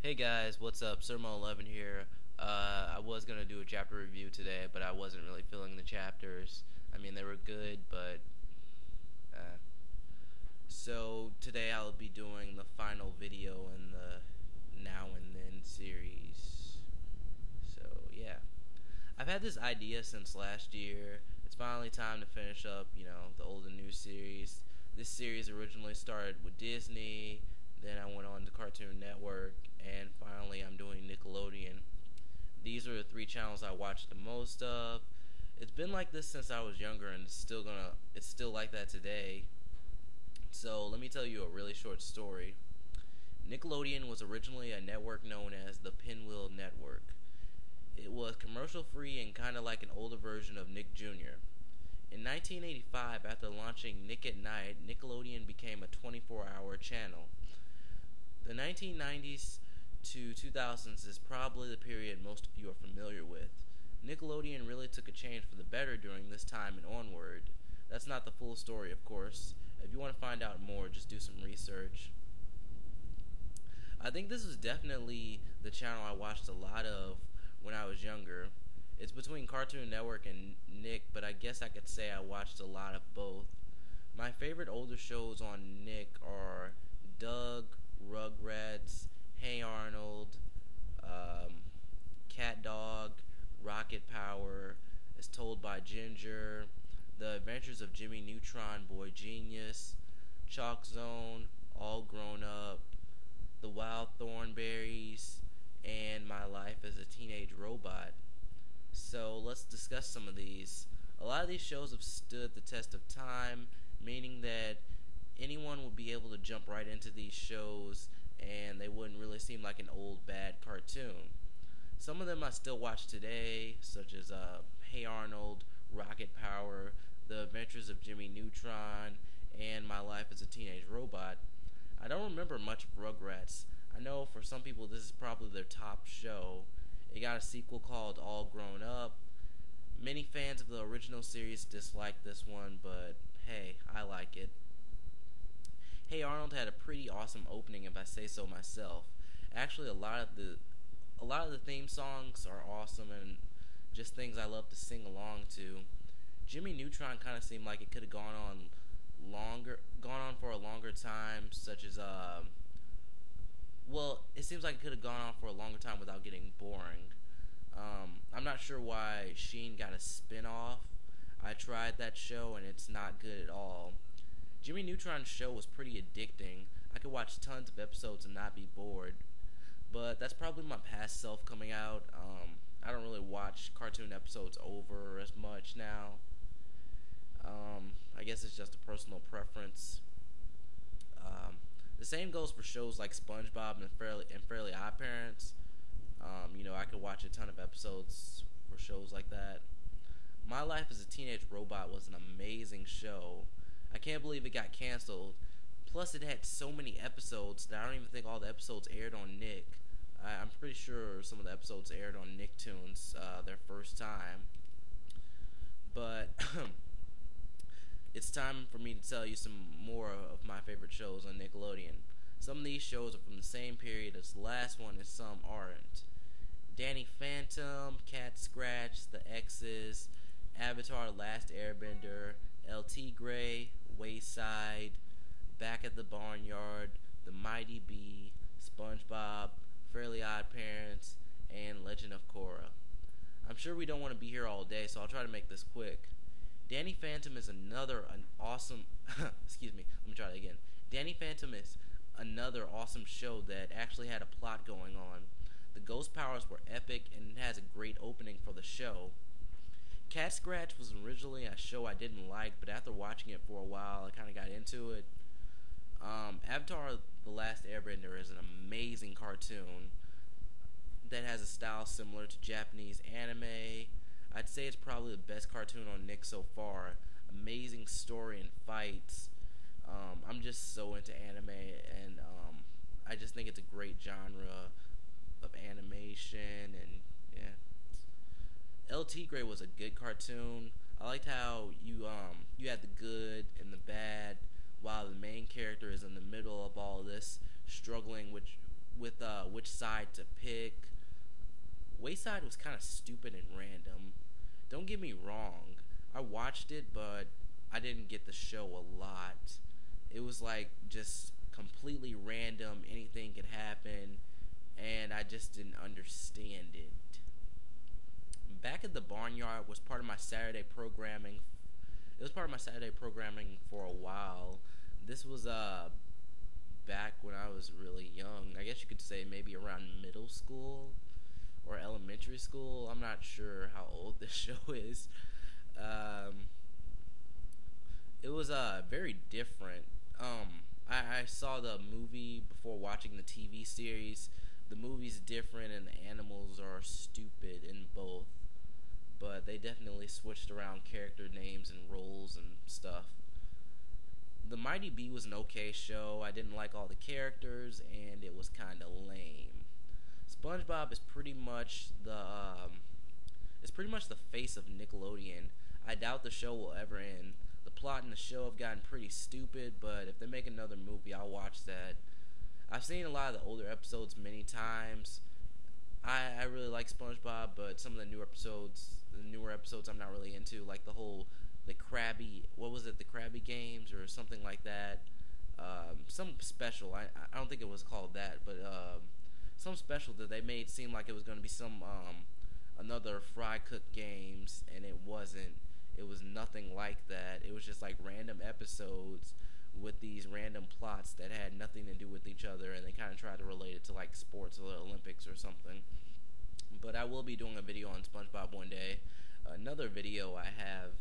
Hey guys, what's up? Sermo11 here. I was gonna do a chapter review today, but I wasn't really feeling the chapters. I mean, they were good, but uh. So today I'll be doing the final video in the Now and Then series. So yeah, I've had this idea since last year. It's finally time to finish up, the old and new series. This series originally started with Disney, then I went on to Cartoon Network, and finally I'm doing Nickelodeon. These are the three channels I watch the most of. It's been like this since I was younger, and it's still like that today. So let me tell you a really short story. Nickelodeon was originally a network known as the Pinwheel Network. It was commercial free and kinda like an older version of Nick Jr. In 1985, after launching Nick at Night, Nickelodeon became a 24-hour channel. The 1990s to 2000s is probably the period most of you are familiar with. Nickelodeon really took a change for the better during this time and onward. That's not the full story, of course. If you want to find out more, just do some research. I think this was definitely the channel I watched a lot of when I was younger. It's between Cartoon Network and Nick, but I guess I could say I watched a lot of both. My favorite older shows on Nick are Doug, Rugrats, Hey Arnold, Cat Dog, Rocket Power, As Told by Ginger, The Adventures of Jimmy Neutron, Boy Genius, Chalk Zone, All Grown Up, The Wild Thornberries, and My Life as a Teenage Robot. So let's discuss some of these. A lot of these shows have stood the test of time, meaning that anyone would be able to jump right into these shows and they wouldn't really seem like an old bad cartoon. Some of them I still watch today, such as Hey Arnold, Rocket Power, The Adventures of Jimmy Neutron, and My Life as a Teenage Robot. I don't remember much of Rugrats. I know for some people this is probably their top show. It got a sequel called All Grown Up. Many fans of the original series dislike this one, but hey, I like it. Hey Arnold had a pretty awesome opening, if I say so myself. Actually, a lot of the theme songs are awesome and just things I love to sing along to. Jimmy Neutron kind of seemed like it could have gone on for a longer time, such as it seems like it could have gone on for a longer time without getting boring. I'm not sure why Sheen got a spin-off. I tried that show and it's not good at all. Jimmy Neutron's show was pretty addicting. I could watch tons of episodes and not be bored. But that's probably my past self coming out. I don't really watch cartoon episodes over as much now. I guess it's just a personal preference. The same goes for shows like SpongeBob and Fairly Odd Parents. I could watch a ton of episodes for shows like that. My Life as a Teenage Robot was an amazing show. I can't believe it got canceled. Plus, it had so many episodes that I don't even think all the episodes aired on Nick. I'm pretty sure some of the episodes aired on Nicktoons their first time. But it's time for me to tell you some more of my favorite shows on Nickelodeon. Some of these shows are from the same period as the last one, and some aren't. Danny Phantom, Cat Scratch, The X's, Avatar: The Last Airbender, El Tigre, Wayside, Back at the Barnyard, The Mighty Bee, SpongeBob, Fairly Odd Parents, and Legend of Korra. I'm sure we don't want to be here all day, so I'll try to make this quick. Danny Phantom is another awesome Danny Phantom is another awesome show that actually had a plot going on. The ghost powers were epic and it has a great opening for the show. Cat Scratch was originally a show I didn't like, but after watching it for a while, I kind of got into it. Avatar: The Last Airbender is an amazing cartoon that has a style similar to Japanese anime. I'd say it's probably the best cartoon on Nick so far. Amazing story and fights. I'm just so into anime, and I just think it's a great genre of animation, and yeah. El Tigre was a good cartoon. I liked how you had the good and the bad, while the main character is in the middle of all this, struggling with which side to pick. Wayside was kind of stupid and random. Don't get me wrong, I watched it, but I didn't get the show a lot. It was like just completely random, anything could happen, and I just didn't understand it. Back at the Barnyard was part of my Saturday programming. It was part of my Saturday programming for a while. This was back when I was really young. I guess you could say maybe around middle school or elementary school. I'm not sure how old this show is. It was very different. I saw the movie before watching the TV series. The movie's different and the animals are stupid in both, but they definitely switched around character names and roles and stuff. The Mighty Bee was an okay show. I didn't like all the characters, and it was kind of lame. SpongeBob is pretty much the face of Nickelodeon. I doubt the show will ever end. The plot in the show have gotten pretty stupid, but if they make another movie, I'll watch that. I've seen a lot of the older episodes many times. I really like SpongeBob, but some of the newer episodes I'm not really into, like the Krabby Games or something like that. Some special, I don't think it was called that, but some special that they made seem like it was going to be some another Fry Cook Games, and it wasn't. It was nothing like that. It was just like random episodes with these random plots that had nothing to do with each other, and they kind of tried to relate it to like sports or the Olympics or something. But I will be doing a video on SpongeBob one day. Another video I have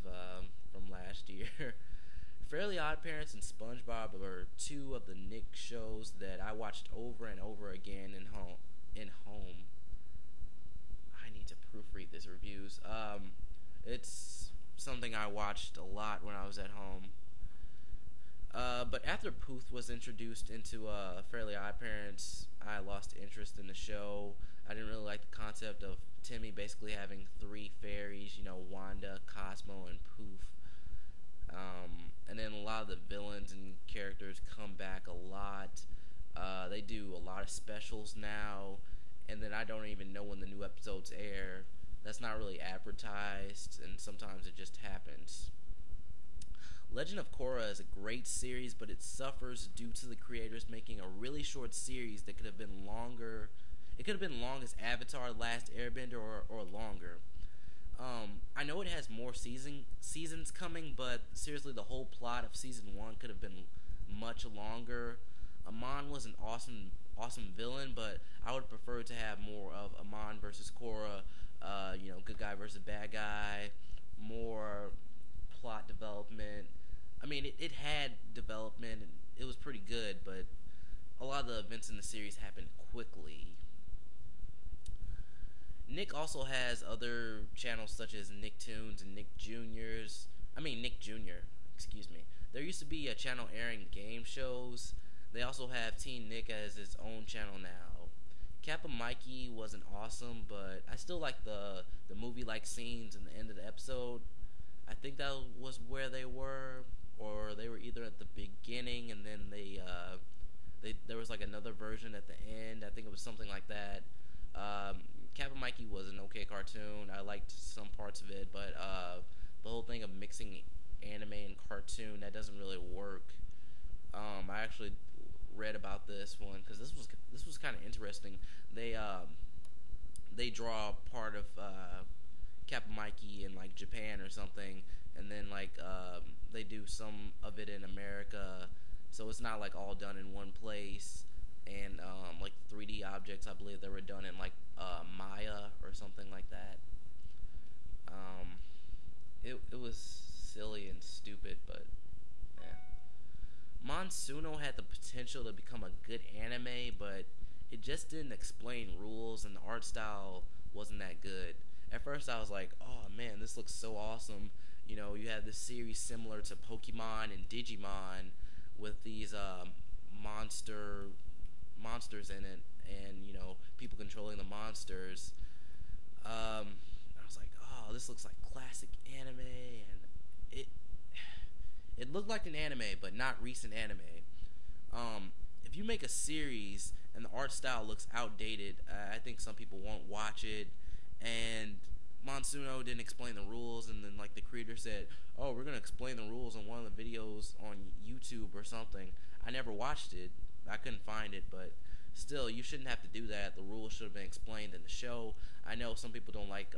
from last year. Fairly Odd Parents and SpongeBob are two of the Nick shows that I watched over and over again in home. I need to proofread these reviews. It's something I watched a lot when I was at home. But after Puth was introduced into Fairly Odd Parents, I lost interest in the show. I didn't really like the concept of Timmy basically having three fairies, Wanda, Cosmo, and Poof. And then a lot of the villains and characters come back a lot. They do a lot of specials now, and then I don't even know when the new episodes air. That's not really advertised, and sometimes it just happens. Legend of Korra is a great series, but it suffers due to the creators making a really short series that could have been longer. It could have been long as Avatar: The Last Airbender or longer. I know it has more seasons coming, but seriously, the whole plot of season 1 could have been much longer. Amon was an awesome villain, but I would prefer to have more of Amon versus Korra, good guy versus bad guy, more plot development. I mean, it had development, and it was pretty good, but a lot of the events in the series happened quickly. Nick also has other channels such as Nicktoons and Nick Jr. Excuse me. There used to be a channel airing game shows. They also have Teen Nick as his own channel now. Kappa Mikey wasn't awesome, but I still like the movie-like scenes in the end of the episode. I think that was where they were, or they were either at the beginning and then there was like another version at the end. I think it was something like that. Kappa Mikey was an okay cartoon. I liked some parts of it, but the whole thing of mixing anime and cartoon, that doesn't really work. I actually read about this one because this was kind of interesting. They draw part of Kappa Mikey in like Japan or something, and then they do some of it in America, so it's not like all done in one place. And like 3D objects, I believe they were done in like Maya or something like that. It was silly and stupid, but yeah. Monsuno had the potential to become a good anime, but it just didn't explain rules, and the art style wasn't that good. At first I was like, oh man, this looks so awesome. You have this series similar to Pokemon and Digimon with these monsters in it, and people controlling the monsters. I was like, oh, this looks like classic anime, and it looked like an anime, but not recent anime. If you make a series and the art style looks outdated. I think some people won't watch it, and Monsuno didn't explain the rules, and then like the creator said, "Oh, we're gonna explain the rules on one of the videos on YouTube or something." I never watched it. I couldn't find it, but still, you shouldn't have to do that. The rules should have been explained in the show. I know some people don't like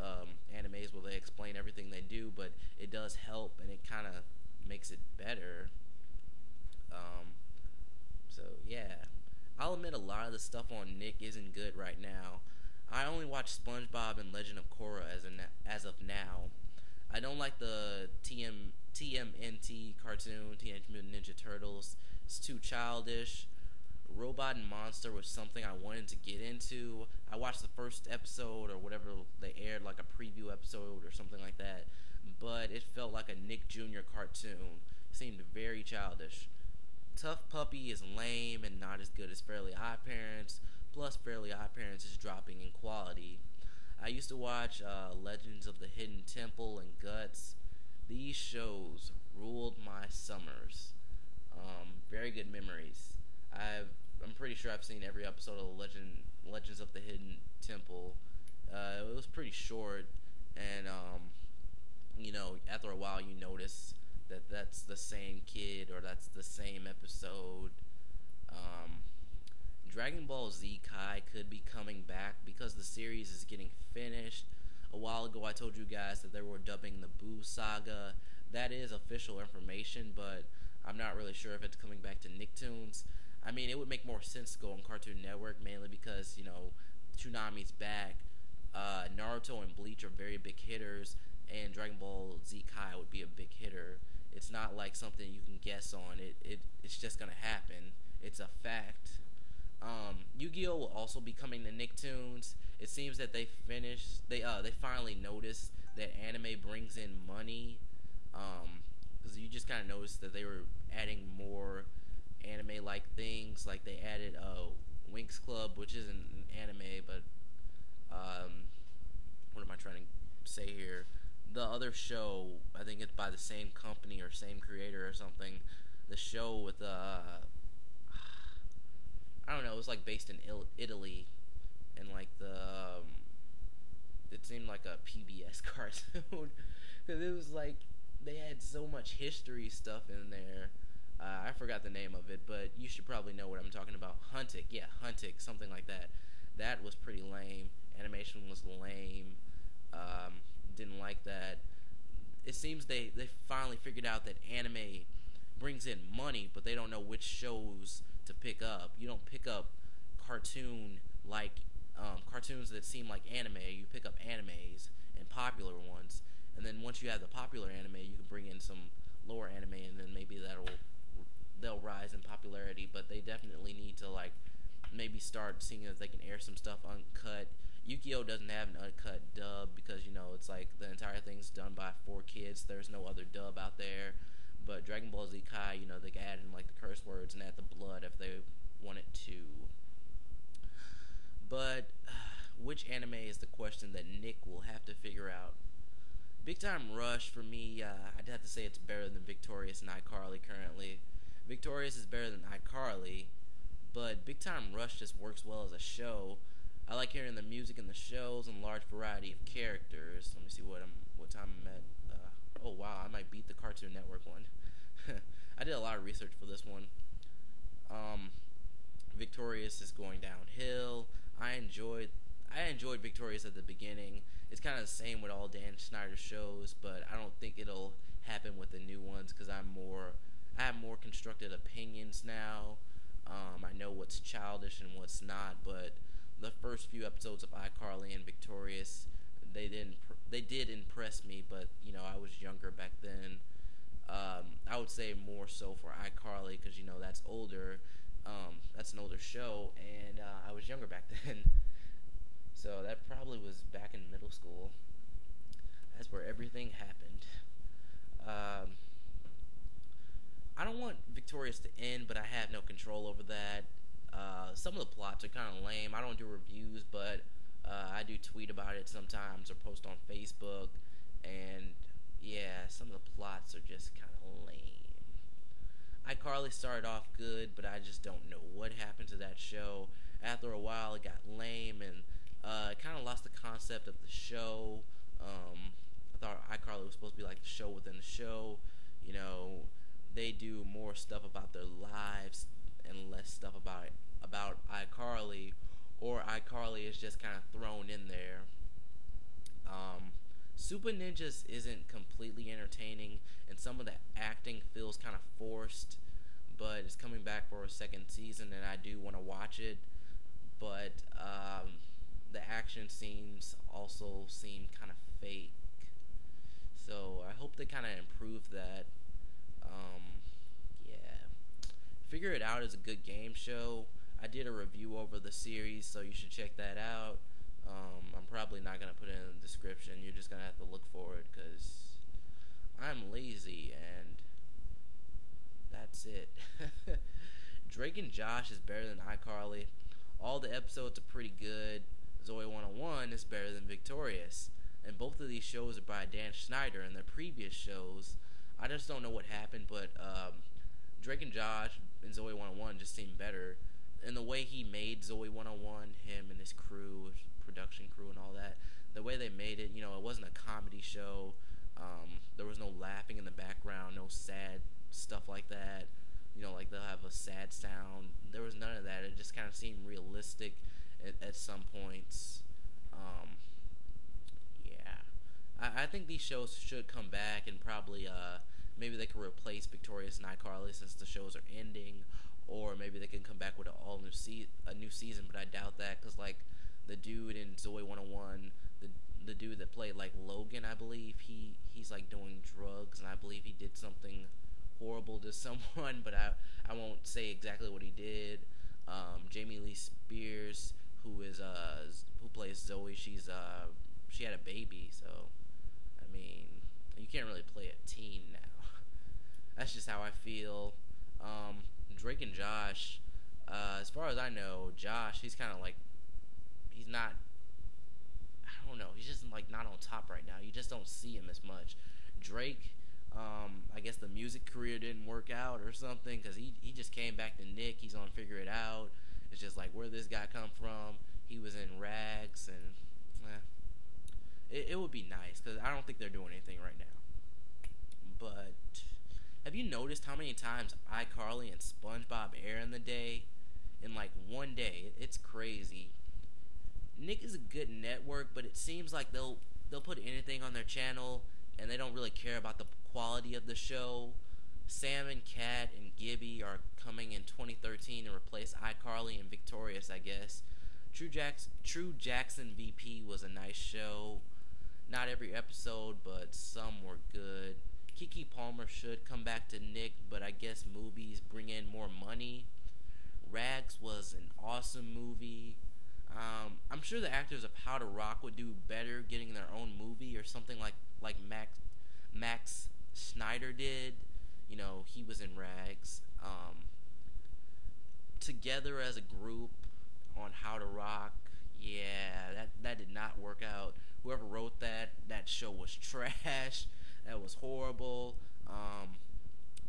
animes where they explain everything they do, but it does help, and it kind of makes it better. So yeah, I'll admit a lot of the stuff on Nick isn't good right now. I only watch SpongeBob and Legend of Korra as of now. I don't like the TMNT cartoon, Teenage Mutant Ninja Turtles. It's too childish. Robot and Monster was something I wanted to get into. I watched the first episode or whatever they aired, like a preview episode or something like that, but it felt like a Nick Jr. cartoon. It seemed very childish. Tough Puppy is lame and not as good as Fairly Odd Parents, plus Fairly Odd Parents is dropping in quality. I used to watch Legends of the Hidden Temple and Guts. These shows ruled my summers. Very good memories. I'm pretty sure I've seen every episode of Legends of the Hidden Temple. It was pretty short, and after a while you notice that that's the same kid or that's the same episode. Dragon Ball Z Kai could be coming back because the series is getting finished. A while ago I told you guys that they were dubbing the Boo Saga. That is official information, but I'm not really sure if it's coming back to Nicktoons. I mean, it would make more sense to go on Cartoon Network, mainly because, Toonami's back. Naruto and Bleach are very big hitters, and Dragon Ball Z Kai would be a big hitter. It's not like something you can guess on. It's just gonna happen. It's a fact. Yu-Gi-Oh will also be coming to Nicktoons. It seems that they finally noticed that anime brings in money. Because you just kind of noticed that they were adding more anime-like things. Like they added Winx Club, which isn't an anime, but what am I trying to say here? The other show, I think it's by the same company or same creator or something. The show with I don't know, it was like based in Italy, and like it seemed like a PBS cartoon, because it was like, they had so much history stuff in there. I forgot the name of it, but you should probably know what I'm talking about. Huntic, yeah, Huntic, something like that. That was pretty lame. Animation was lame. Didn't like that. It seems they finally figured out that anime brings in money, but they don't know which shows to pick up. You don't pick up cartoons that seem like anime. You pick up animes and popular ones, and then once you have the popular anime, you can bring in some lower anime, and then maybe they'll rise in popularity. But they definitely need to maybe start seeing if they can air some stuff uncut. Yu-Gi-Oh doesn't have an uncut dub because it's like the entire thing's done by 4Kids. There's no other dub out there. But Dragon Ball Z Kai, they can add in the curse words and add the blood if they wanted to. But which anime is the question that Nick will have to figure out. Big Time Rush, for me, I'd have to say it's better than Victorious and iCarly currently. Victorious is better than iCarly, but Big Time Rush just works well as a show. I like hearing the music in the shows and large variety of characters. Let me see what time I'm at. Oh wow, I might beat the Cartoon Network one. I did a lot of research for this one. Victorious is going downhill. I enjoyed Victorious at the beginning. It's kind of the same with all Dan Schneider shows, but I don't think it'll happen with the new ones because I have more constructed opinions now. I know what's childish and what's not, but the first few episodes of iCarly and Victorious, they did impress me, but I was younger back then. I would say more so for iCarly because that's older. That's an older show, and I was younger back then. So that probably was back in middle school. That's where everything happened. I don't want Victorious to end, but I have no control over that. Some of the plots are kind of lame. I don't do reviews, but I do tweet about it sometimes or post on Facebook. And yeah, some of the plots are just kind of lame. iCarly started off good, but I just don't know what happened to that show. after a while it got lame, and it kind of lost the concept of the show. I thought iCarly was supposed to be like the show within the show. You know, they do more stuff about their lives and less stuff about iCarly, or iCarly is just kind of thrown in there. Super Ninjas isn't completely entertaining, and some of the acting feels kind of forced, but it's coming back for a second season, and I do want to watch it. But the action scenes also seem kind of fake, so I hope they kind of improve that. Yeah, Figure It Out is a good game show. I did a review over the series, so you should check that out. I'm probably not going to put it in the description. You're just going to have to look for it, because I'm lazy, and that's it. Drake and Josh is better than iCarly. All the episodes are pretty good. Zoe 101 is better than Victorious. And both of these shows are by Dan Schneider, and their previous shows, I just don't know what happened, but Drake and Josh and Zoe 101 just seem better. And the way he made Zoe 101, him and his crew, his production crew and all that, the way they made it, it wasn't a comedy show. There was no laughing in the background, no sad stuff like that. Like they'll have a sad sound. There was none of that. It just kind of seemed realistic at some points. Yeah. I think these shows should come back, and probably maybe they could replace Victorious and iCarly since the shows are ending, or maybe they can come back with a new season, but I doubt that, because like the dude in Zoe 101, the dude that played like Logan, I believe he's like doing drugs, and I believe he did something horrible to someone, but I won't say exactly what he did. Jamie Lee Spears, who plays Zoe, she had a baby, so I mean, you can't really play a teen now. That's just how I feel. Drake and Josh, as far as I know, Josh, he's kind of like, he's not, I don't know, he's just like not on top right now. You just don't see him as much. Drake, I guess the music career didn't work out or something, because he just came back to Nick. He's on Figure It Out. It's just like, where this guy come from? He was in Rags, and it would be nice, because I don't think they're doing anything right now. But have you noticed how many times iCarly and SpongeBob air in the day? In like one day, it's crazy. Nick is a good network, but it seems like they'll put anything on their channel, and they don't really care about the quality of the show. Sam and Kat and Gibby are coming in 2013 to replace iCarly and Victorious, I guess. True Jackson VP was a nice show. Not every episode, but some were good. Keke Palmer should come back to Nick, but I guess movies bring in more money. Rags was an awesome movie. I'm sure the actors of How to Rock would do better getting their own movie, or something like Max Snyder did. He was in Rags. Together as a group on How to Rock, yeah, that did not work out. Whoever wrote that show was trash. That was horrible.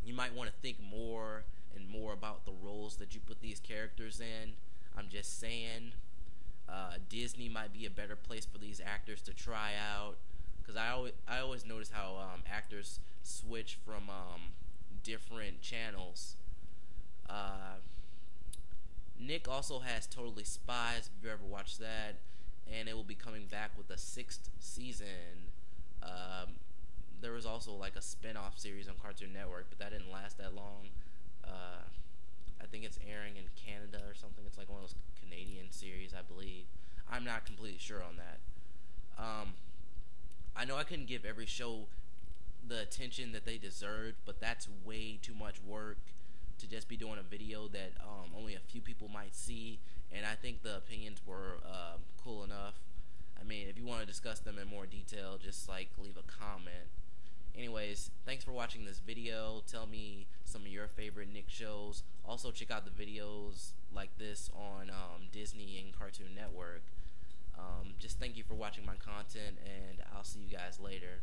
You might want to think more and more about the roles that you put these characters in. I'm just saying. Disney might be a better place for these actors to try out, because I always notice how actors switch from different channels. Nick also has Totally Spies, if you ever watched that, and it will be coming back with a 6th season. There was also like a spin-off series on Cartoon Network, but that didn't last that long. I think it's airing in Canada or something. It's like one of those Canadian series, I believe. I'm not completely sure on that. I know I couldn't give every show the attention that they deserved, but that's way too much work to just be doing a video that only a few people might see, and I think the opinions were cool enough. I mean, if you want to discuss them in more detail, just like leave a comment. Anyways, thanks for watching this video. Tell me some of your favorite Nick shows. Also, check out the videos like this on Disney and Cartoon Network. Just thank you for watching my content, and I'll see you guys later.